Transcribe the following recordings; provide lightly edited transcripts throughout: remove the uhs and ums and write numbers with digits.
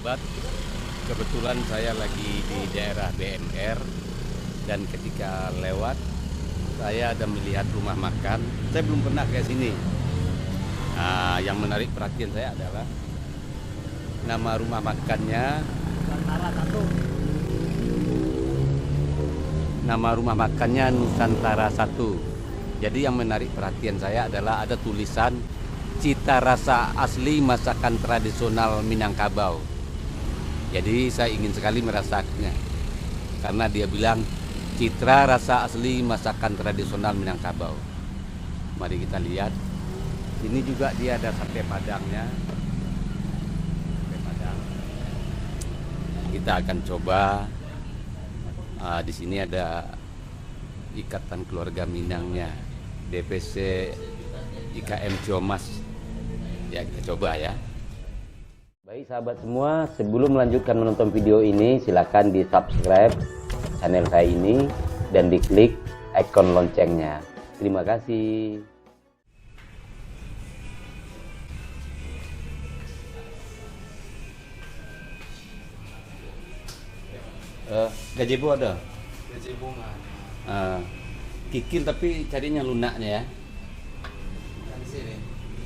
sahabat, kebetulan saya lagi di daerah BMR dan ketika lewat saya ada melihat rumah makan. Saya belum pernah ke sini. Nah, yang menarik perhatian saya adalah nama rumah makannya Nusantara satu. Nama rumah makannya Nusantara 1. Jadi yang menarik perhatian saya adalah ada tulisan cita rasa asli masakan tradisional Minangkabau. Jadi saya ingin sekali merasakannya karena dia bilang cita rasa asli masakan tradisional Minangkabau. Mari kita lihat. Ini juga dia ada sate padangnya. Sate padang. Kita akan coba. Di sini ada Ikatan Keluarga Minangnya, DPC IKM Ciomas. Ya, kita coba ya. Baik sahabat semua, sebelum melanjutkan menonton video ini, silakan di subscribe channel saya ini dan diklik ikon loncengnya. Terima kasih. Gazebo ada? Gazebo nggak? Kikil tapi carinya lunaknya ya. Kan di sini.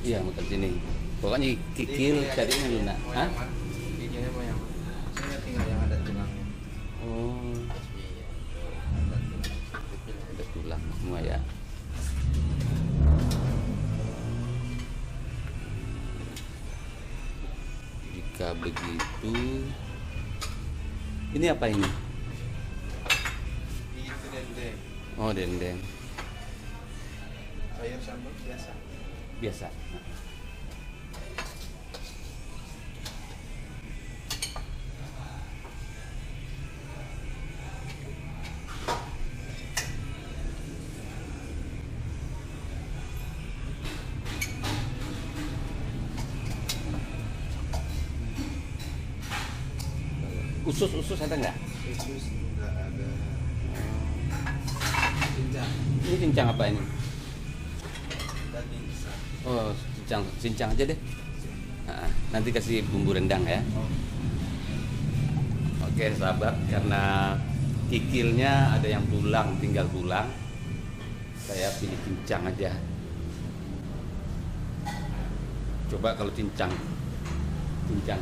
Iya, makan sini. Pokoknya kikil carinya lunak. Hah? Kikilnya mau yang mana? Saya tinggal yang ada tulangnya. Oh, Iya. Ada tulang. ada tulang semua ya. Jika begitu, ini apa ini? Itu dendeng. Oh, dendeng. Sayur sambal biasa. Biasa. Usus ada nggak? Khusus nggak ada. Cincang. Ini cincang apa ini? Daging sapi. Oh, cincang aja deh. Nanti kasih bumbu rendang ya. Oke sahabat, karena kikilnya ada yang tulang, tinggal tulang, saya pilih cincang aja. Coba kalau cincang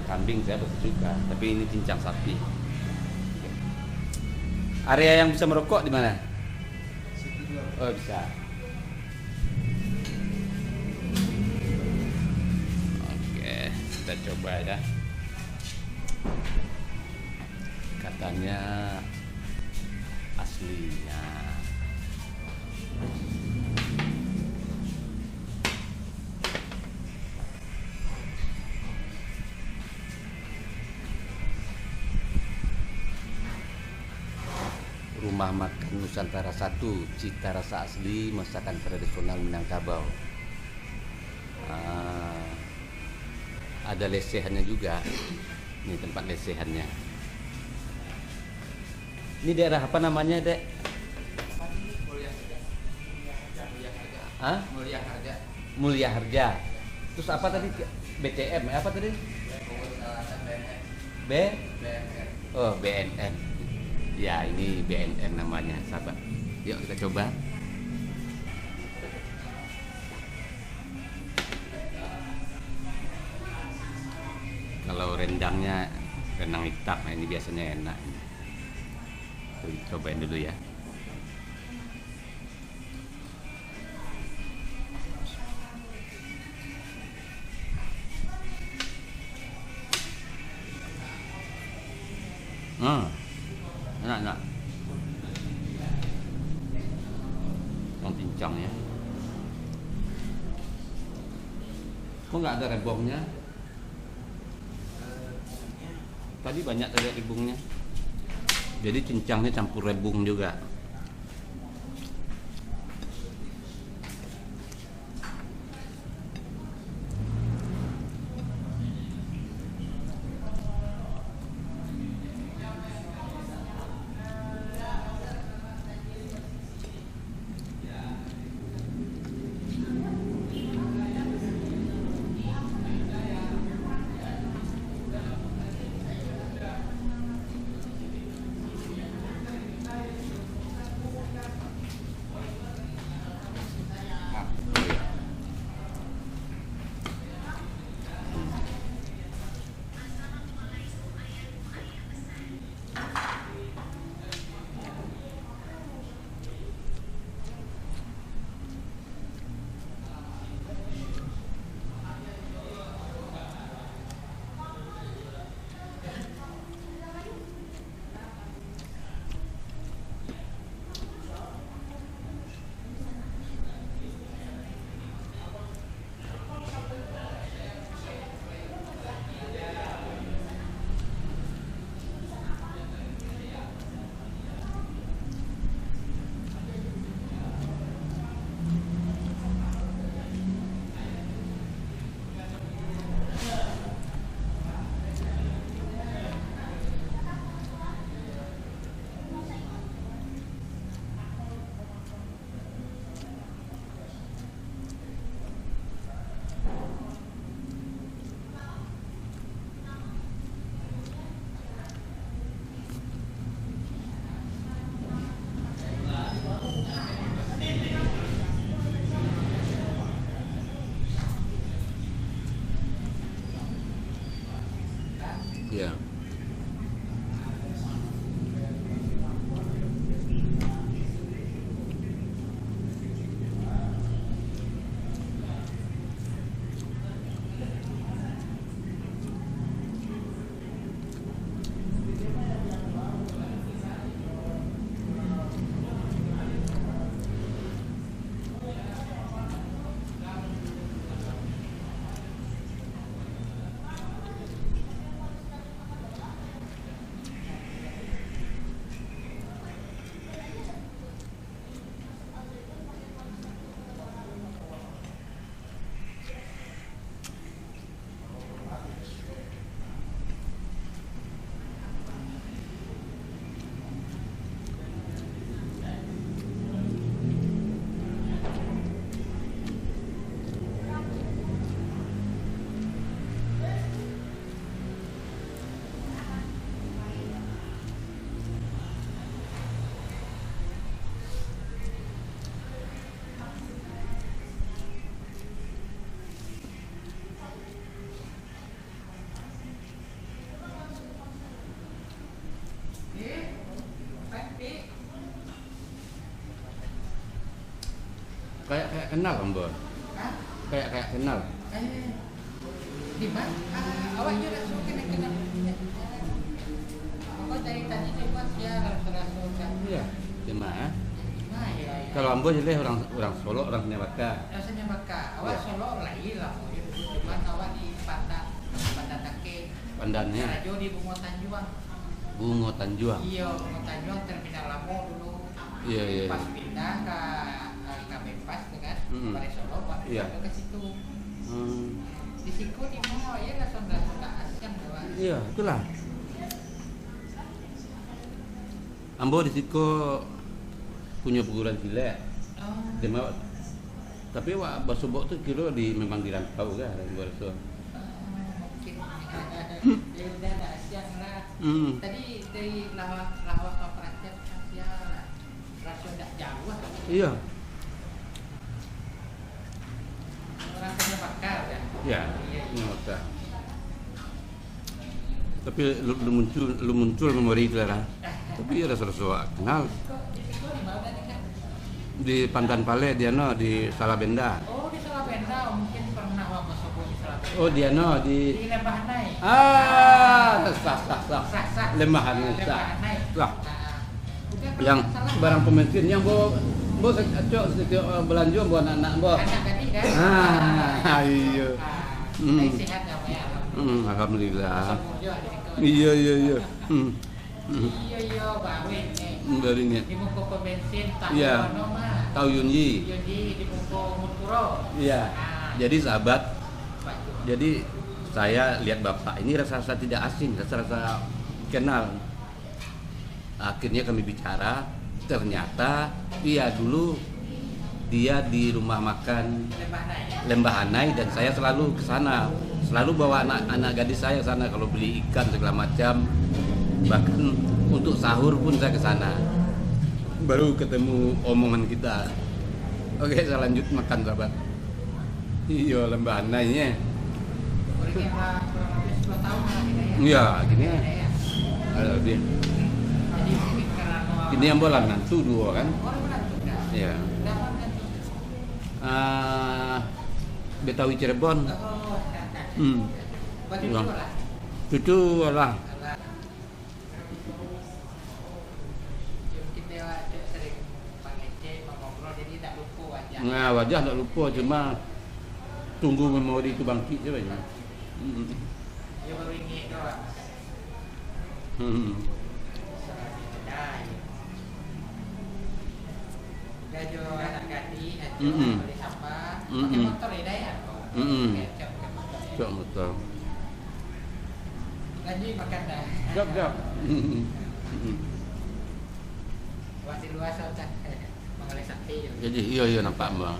kambing saya pasti suka, tapi ini cincang sapi. Area yang bisa merokok di mana? Oh, bisa. Oke, kita coba ya. Katanya aslinya. Rumah makan Nusantara 1, cita rasa asli masakan tradisional Minangkabau. Ada lesehannya juga. Ini tempat lesehannya. Ini daerah apa namanya, Dek? Mulia Harja. Hah? Mulia Harja. Mulia Harja. Terus apa tadi? BTM, apa tadi? B? BNR. Oh, BNN. Ya, ini BNN namanya, sahabat. Yuk kita coba. Kalau rendangnya rendang hitam, nah ini biasanya enak. Tuh, cobain dulu ya. Enak. Yang cincang ya. Kok nggak ada rebungnya? Tadi banyak tadi rebungnya. Jadi cincangnya campur rebung juga. Iya. Kayak kenal Ambo. Hah? Kayak kenal. Di mana? Awaknya langsung kena. Aku dari tadi buat ya langsung kan. Iya. Di mana? Nah, ya. Kalau Ambo jadi orang Solo, orang Nyawaka. Rasanya maka awak Ya. Solo lain lah. Cuman awak di Pandan Take. Pandannya Rajo di Bungo Tanjuang. Bungo Tanjuang. Iya, Bungo Tanjuang terminal Lamo dulu. Iya. Pas pindah ke Bebas kan, Balai Solo, Iya. ke situ. Hmm. Di situ di mau ya langsung ASEAN bahwa. Iya, itulah. Ambo di situ punya perguruan silat. Oh. Dia mau. Tapi wak basubok tu kira memang di rantau kan, Ambo rasa. Mungkin ya udah ada ASEAN lah. Hmm. Tadi dari lawak ke Prancak Asia rasa tidak jauh lah. Iya. Rasanya bakar kan. Ya. Nyawaka. Tapi lu muncul memori itu lah. Tapi rasa-rasa kenal. Kok di situ di mana nih kan? Di Pandan Pale dia no di Salabenda. Oh di Salabenda mungkin pernah awak masuk di Salabenda. Oh dia no Di di Lembah Nai. sah. Sah. Lembah Nai. Lembah Nai. Lah. Bukan Yang salah. barang pemimpin yang bo cok setiap belanja bo anak-anak bo. Anak tadi kan. Iya. Saya sehat ya Pak ya. Alhamdulillah. Semua juga di situ. Iya. Iya bawin nih. Dari ini. Di muka bensin tahu Iya. mana mah. Tahu Yunji. Jadi di muka Muturo. Iya. Jadi sahabat, Batu. jadi saya lihat bapak ini rasa-rasa tidak asing, rasa-rasa kenal. Akhirnya kami bicara, ternyata iya dulu dia di rumah makan Lembah Nai. Lembah Hanai dan saya selalu ke sana. Selalu bawa anak gadis saya ke sana kalau beli ikan segala macam. Bahkan untuk sahur pun saya ke sana. Baru ketemu omongan kita. Oke, saya lanjut makan sahabat. Iya, Lembah Hanainya. Orangnya kurang lebih 10 tahun lah kita ya. Iya, gini ya. Ya. Ada dia. Jadi mungkin karena Ini yang bola nantu dua kan? orang benar juga. Iya. Dapat kan. Betawi Cirebon. Oh, bagi Iya. dua lah. Itu lah. Mungkin dia sering mengecek, mengobrol, jadi tak lupa wajah. Nah, wajah tak lupa cuma tunggu memori itu bangkit je banyak. Dia baru ingat doang. Dah jo anak gadis, beli sampah, pakai motor ya dah ya. Kecap pakai motor. Cok betul. Lanjut makan dah. Jap. Masih luas tak? Mengalih sakti je. Jadi iya nampak mbak.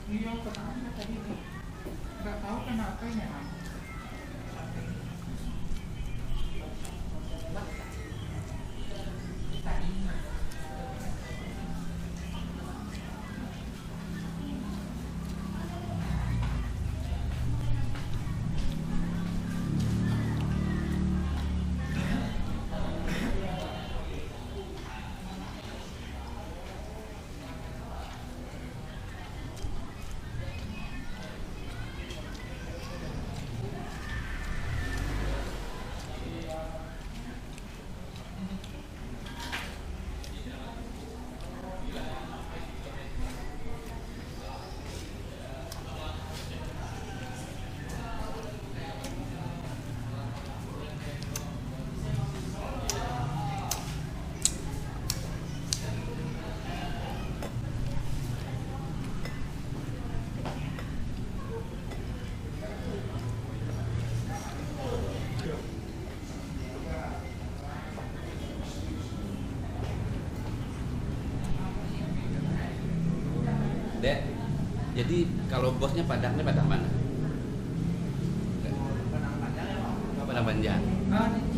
Iya, pertama tadi nggak tahu kenapa ya. Dek, jadi kalau bosnya Padangnya Padang mana? Padang Panjang.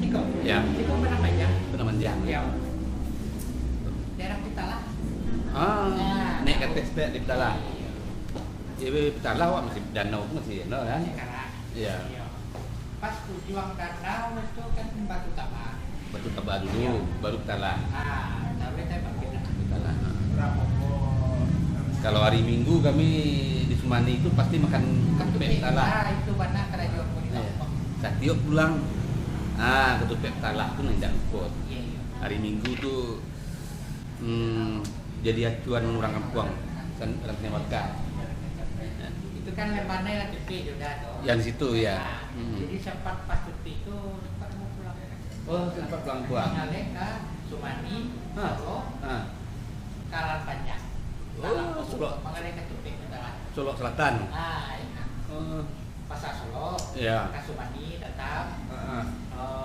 Ciko. Ya. Ciko Padang Panjang. Padang Panjang. Ya. Daerah kita lah. Ah, naik ke tes di Petala. Ya, Petala wah masih danau masih no kan? Sekarang. Iya. Pas tujuan danau itu kan Batu Taba. Batu Taba dulu, baru Petala. Tapi saya pakai Petala. berapa Kalau hari Minggu kami di Sumani itu pasti makan ketupet Petala. itu mana kerajaan Iya. Setiap pulang, ketupet Petala pun tidak luput. Iya. Hari Minggu tuh jadi acuan orang kampung kan orang Kenyamaka. Itu kan lembarnya lah tepi sudah tuh. Yang di situ ya. Jadi sempat pas tepi itu sempat mau pulang. Oh, tempat pulang. Nyalek ke Sumani, Hah. Solo, Ah, Kalang Panjang. Oh, Solo. Mengenai ke tepi adalah. Solo Selatan. Iya. Oh, Pasar Solo, Iya. ke Sumani datang. ah,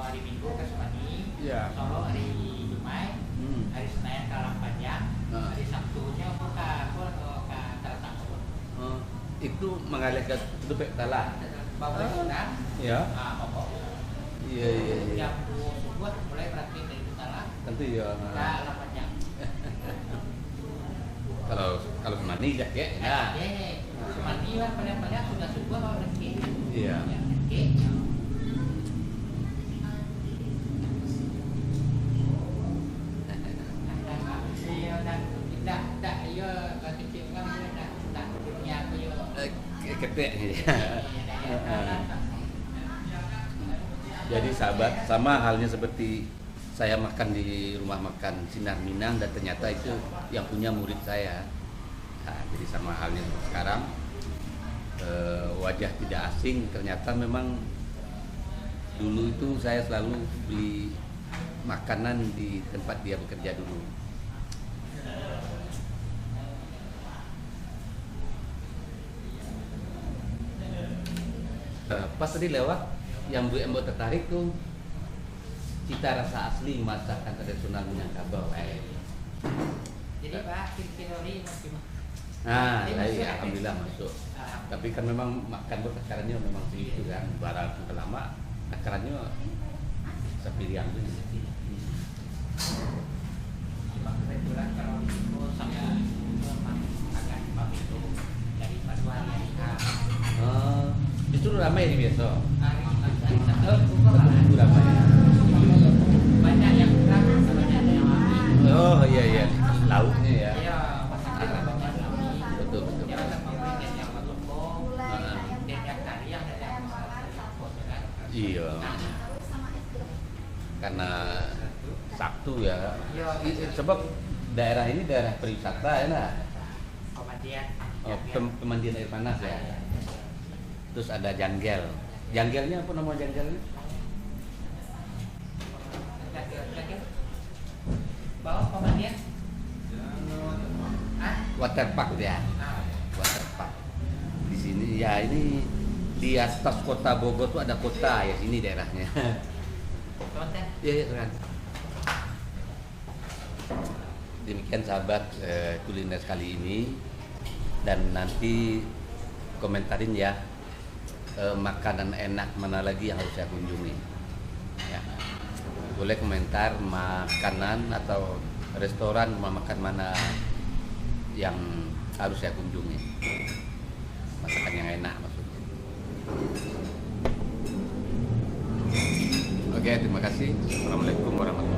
Hari Minggu ke Sumani, Iya. Solo hari Jumat, hmm. hari Senin Kalang Panjang, Ah. hari Sabtunya aku ke Karatang. Oh, itu mengalir ke ketupet Petala. Bawa sudah, Ya. pokok. Iya, iya, iya. Jam 2 subuh mulai berarti dari utara Tentu ya. ke Kalang Panjang. Kalau Sumani ya, nah. Sumani lah paling-paling sudah subuh kalau rezeki. Iya. Ya, rezeki. Iya, dah. Dah, iya, kalau kecil kan dah dunia aku yo. Ketek. Jadi sahabat, sama halnya seperti saya makan di rumah makan Sinar Minang dan ternyata itu yang punya murid saya. Nah, jadi sama halnya sekarang wajah tidak asing, ternyata memang dulu itu saya selalu beli makanan di tempat dia bekerja dulu. Pas tadi lewat, yang Bu Embo tertarik tuh cita rasa asli masakan tradisional Minangkabau. Jadi Pak, kilori masih Nah, Ini ya, masuk, ya, alhamdulillah masuk. Tapi kan memang makan buat takarannya memang segitu kan. Barang lama takarannya sepiriang tuh. cuma kebetulan kalau di situ saya memang agak pamit itu dari Paduan dari Oh, justru ramai ini biasa. hari Sabtu Betul ramai. banyak yang kurang, banyak yang habis. Oh iya iya, lauknya ya. Iya, pasti banyak yang habis. Betul betul. Yang ada pembelian yang bertepung, Ah, dan yang kari yang ada yang bertepung, kan? iya. Karena Sabtu ya. Sebab daerah ini daerah pariwisata ya nah. Pemandian. Oh, pemandian air panas ya. Terus ada janggel. Janggelnya apa nama janggelnya? Bawa pemandian. Hah? Waterpark ya. Waterpark. Di sini ya ini di atas kota Bogor tuh ada kota ya sini daerahnya. Konten. Iya iya kan. Demikian sahabat kuliner kali ini dan nanti komentarin ya makanan enak mana lagi yang harus saya kunjungi. Ya. Boleh komentar makanan atau restoran rumah makan mana yang harus saya kunjungi. Masakan yang enak maksudnya. Oke, terima kasih. Assalamualaikum warahmatullahi wabarakatuh.